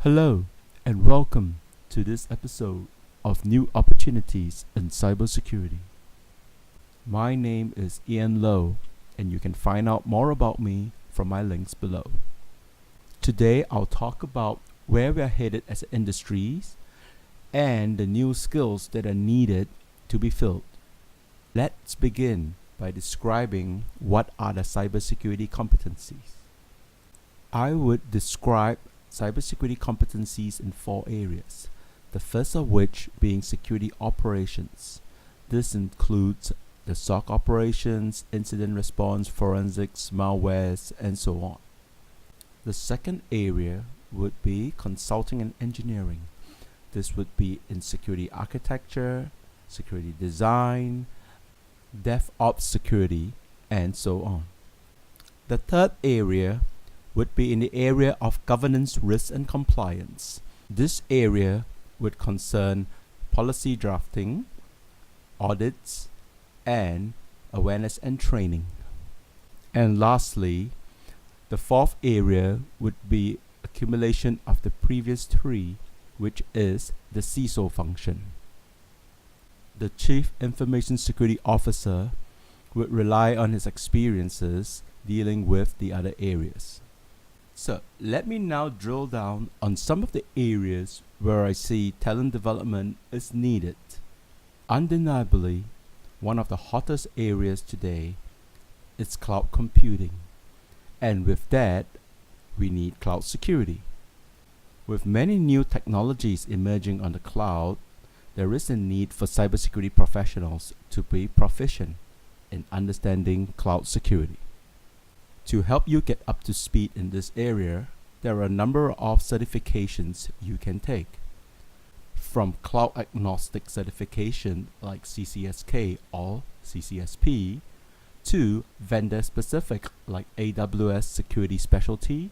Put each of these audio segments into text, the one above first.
Hello and welcome to this episode of New Opportunities in Cybersecurity. My name is Ian Lowe, and you can find out more about me from my links below. Today I'll talk about where we're headed as industries and the new skills that are needed to be filled. Let's begin by describing what are the cybersecurity competencies. I would describe cybersecurity competencies in 4 areas, the first of which being security operations. This includes the SOC operations, incident response, forensics, malwares, and so on. The second area would be consulting and engineering. This would be in security architecture, security design, DevOps security, and so on. The third area would be in the area of governance, risk, and compliance. This area would concern policy drafting, audits, and awareness and training. And lastly, the fourth area would be accumulation of the previous 3, which is the CISO function. The Chief Information Security Officer would rely on his experiences dealing with the other areas. So let me now drill down on some of the areas where I see talent development is needed. Undeniably, one of the hottest areas today is cloud computing. And with that, we need cloud security. With many new technologies emerging on the cloud, there is a need for cybersecurity professionals to be proficient in understanding cloud security. To help you get up to speed in this area, there are a number of certifications you can take. From cloud agnostic certification like CCSK or CCSP to vendor specific like AWS Security Specialty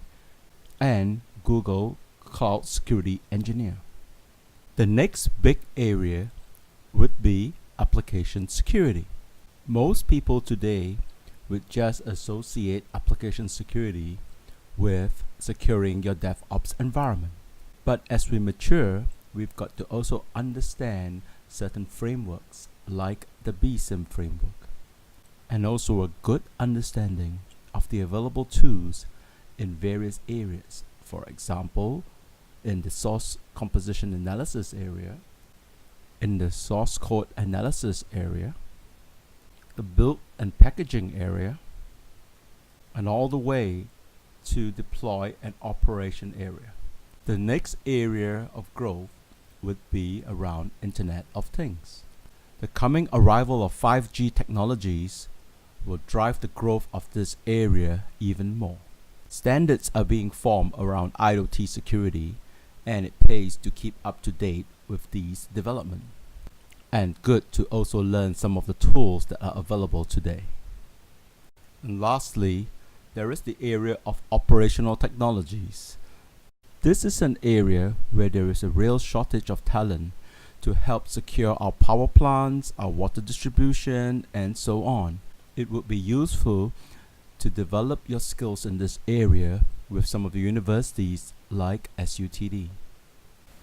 and Google Cloud Security Engineer. The next big area would be application security. Most people today would just associate application security with securing your DevOps environment. But as we mature, we've got to also understand certain frameworks like the BSIMM framework, and also a good understanding of the available tools in various areas. For example, in the source composition analysis area, in the source code analysis area, the build and packaging area, and all the way to deploy and operation area. The next area of growth would be around Internet of Things. The coming arrival of 5G technologies will drive the growth of this area even more. Standards are being formed around IoT security, and it pays to keep up to date with these developments. And good to also learn some of the tools that are available today. And lastly, there is the area of operational technologies. This is an area where there is a real shortage of talent to help secure our power plants, our water distribution, and so on. It would be useful to develop your skills in this area with some of the universities like SUTD,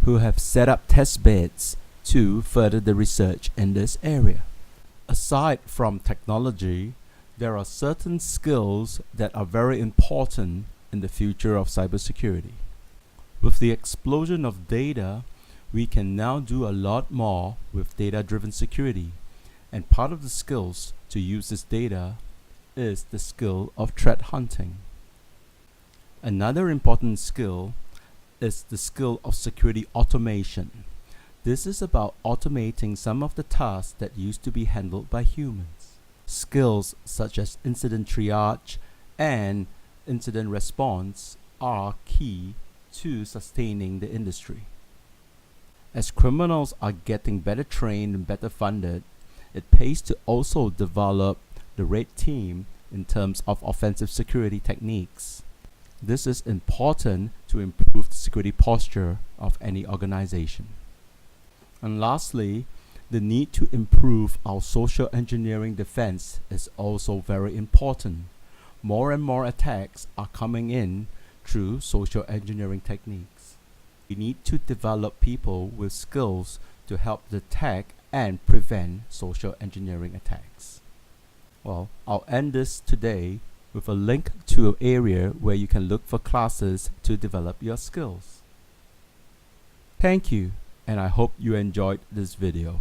who have set up test beds to further the research in this area. Aside from technology, there are certain skills that are very important in the future of cybersecurity. With the explosion of data, we can now do a lot more with data-driven security, and part of the skills to use this data is the skill of threat hunting. Another important skill is the skill of security automation. This is about automating some of the tasks that used to be handled by humans. Skills such as incident triage and incident response are key to sustaining the industry. As criminals are getting better trained and better funded, it pays to also develop the red team in terms of offensive security techniques. This is important to improve the security posture of any organization. And lastly, the need to improve our social engineering defense is also very important. More and more attacks are coming in through social engineering techniques. We need to develop people with skills to help detect and prevent social engineering attacks. Well, I'll end this today with a link to an area where you can look for classes to develop your skills. Thank you, and I hope you enjoyed this video.